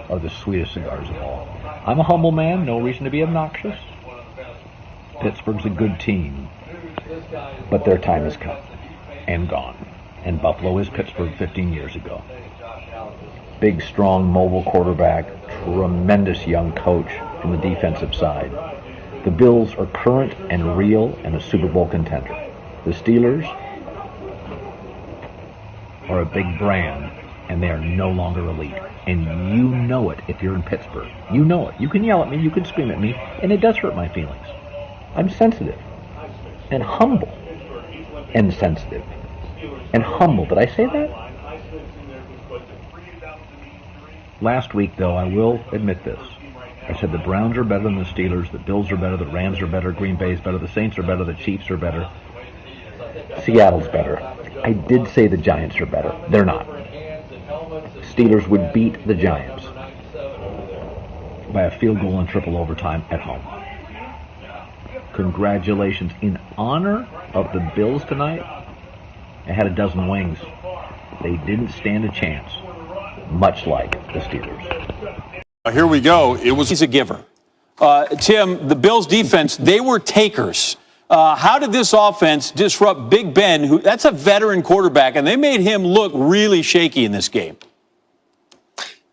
are the sweetest cigars of all. I'm a humble man, no reason to be obnoxious. Pittsburgh's a good team, but their time has come and gone. And Buffalo is Pittsburgh 15 years ago. Big, strong, mobile quarterback, tremendous young coach from the defensive side. The Bills are current and real and a Super Bowl contender. The Steelers are a big brand, and they are no longer elite. And you know it if you're in Pittsburgh. You know it. You can yell at me, you can scream at me, and it does hurt my feelings. I'm sensitive and humble and sensitive and humble. Did I say that? Last week, though, I will admit this. I said the Browns are better than the Steelers, the Bills are better, the Rams are better, Green Bay is better, the Saints are better, the Chiefs are better, Seattle's better. I did say the Giants are better. They're not. Steelers would beat the Giants by a field goal in triple overtime at home. Congratulations. In honor of the Bills tonight, I had a dozen wings. They didn't stand a chance, much like the Steelers. Here we go. He's a giver. Tim, the Bills defense, they were takers. How did this offense disrupt Big Ben, that's a veteran quarterback, and they made him look really shaky in this game?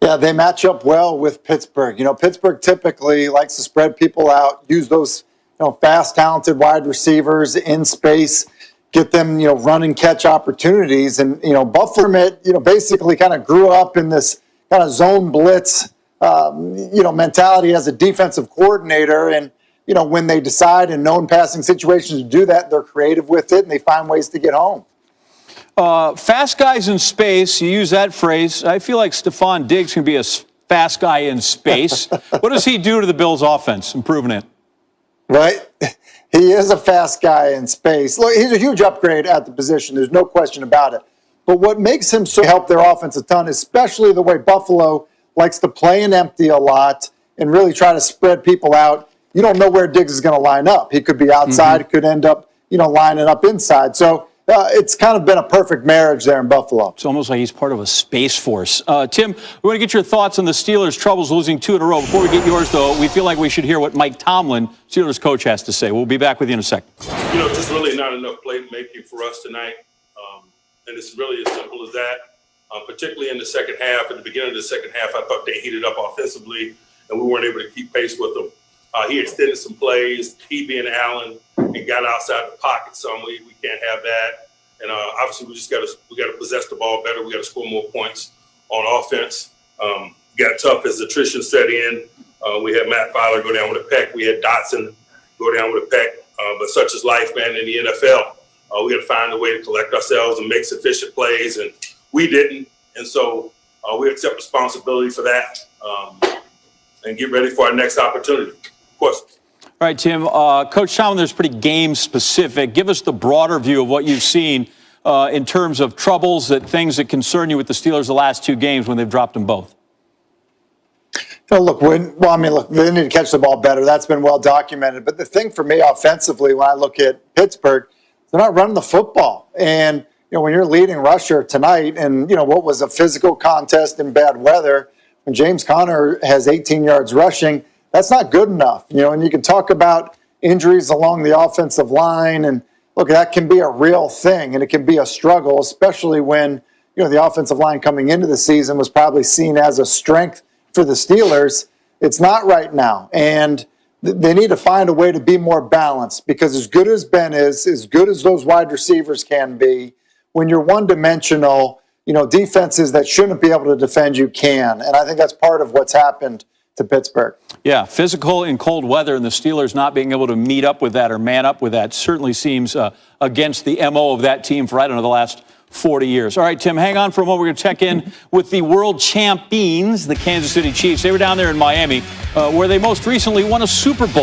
Yeah, they match up well with Pittsburgh. Pittsburgh typically likes to spread people out, use those fast, talented wide receivers in space, get them run and catch opportunities. And Buffalo, basically kind of grew up in this kind of zone blitz mentality as a defensive coordinator. And when they decide in known passing situations to do that, they're creative with it and they find ways to get home. Fast guys in space, you use that phrase. I feel like Stephon Diggs can be a fast guy in space. What does he do to the Bills' offense, improving it? Right? He is a fast guy in space. Look, he's a huge upgrade at the position. There's no question about it. But what makes him so help their offense a ton, especially the way Buffalo likes to play an empty a lot and really try to spread people out. You don't know where Diggs is going to line up. He could be outside, could end up, lining up inside. So it's kind of been a perfect marriage there in Buffalo. It's almost like he's part of a space force. Tim, we want to get your thoughts on the Steelers' troubles losing 2 in a row. Before we get yours, though, we feel like we should hear what Mike Tomlin, Steelers coach, has to say. We'll be back with you in a second. Just really not enough playmaking for us tonight. And it's really as simple as that. Particularly in the second half. At the beginning of the second half, I thought they heated up offensively, and we weren't able to keep pace with them. He extended some plays, he being Allen, and got outside the pocket some. We can't have that. And obviously, we got to possess the ball better. We got to score more points on offense. Got tough as attrition set in. We had Matt Fowler go down with a peck. We had Dotson go down with a peck. But such is life, man, in the NFL. We got to find a way to collect ourselves and make sufficient plays, and we didn't. And so we accept responsibility for that and get ready for our next opportunity. Of course. All right, Tim. Coach Tomlin, there's pretty game-specific. Give us the broader view of what you've seen in terms of troubles, things that concern you with the Steelers the last 2 games when they've dropped them both. Look, they need to catch the ball better. That's been well documented. But the thing for me offensively, when I look at Pittsburgh, they're not running the football. And, when you're leading rusher tonight and, what was a physical contest in bad weather, when James Conner has 18 yards rushing, that's not good enough. And you can talk about injuries along the offensive line. And, look, that can be a real thing. And it can be a struggle, especially when, the offensive line coming into the season was probably seen as a strength for the Steelers. It's not right now. And they need to find a way to be more balanced, because as good as Ben is, as good as those wide receivers can be, when you're one-dimensional, defenses that shouldn't be able to defend you can. And I think that's part of what's happened to Pittsburgh. Yeah, physical in cold weather, and the Steelers not being able to meet up with that or man up with that certainly seems against the MO of that team for, the last 40 years. All right, Tim, hang on for a moment. We're going to check in with the world champions, the Kansas City Chiefs. They were down there in Miami, where they most recently won a Super Bowl.